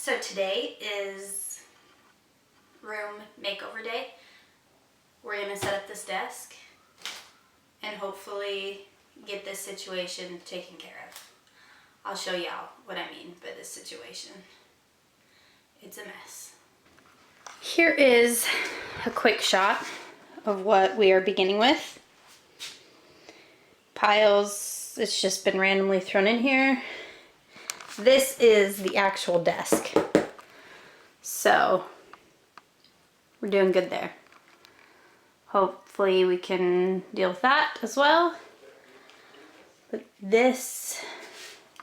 So today is room makeover day. We're gonna set up this desk and hopefully get this situation taken care of. I'll show y'all what I mean by this situation. It's a mess. Here is a quick shot of what we are beginning with. Piles, it's just been randomly thrown in here. This is the actual desk. So we're doing good there. Hopefully we can deal with that as well. But this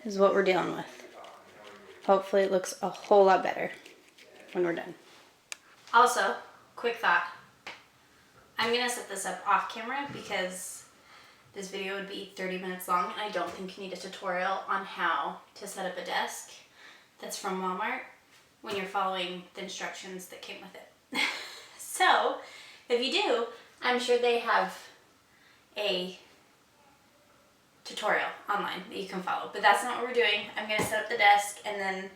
is what we're dealing with. Hopefully it looks a whole lot better when we're done. Also, quick thought. I'm gonna set this up off camera because this video would be 30 minutes long and I don't think you need a tutorial on how to set up a desk that's from Walmart when you're following the instructions that came with it. So, if you do, I'm sure they have a tutorial online that you can follow, but that's not what we're doing. I'm gonna set up the desk and then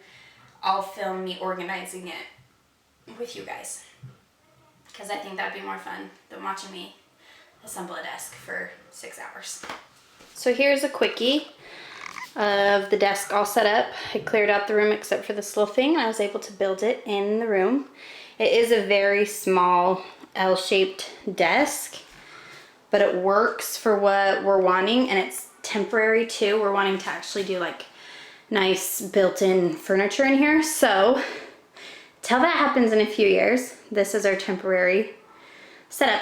I'll film me organizing it with you guys because I think that'd be more fun than watching me assemble a desk for 6 hours. So here's a quickie of the desk all set up. I cleared out the room except for this little thing and I was able to build it in the room. It is a very small L-shaped desk, but it works for what we're wanting and it's temporary too. We're wanting to actually do like nice built-in furniture in here. So till that happens in a few years, this is our temporary setup.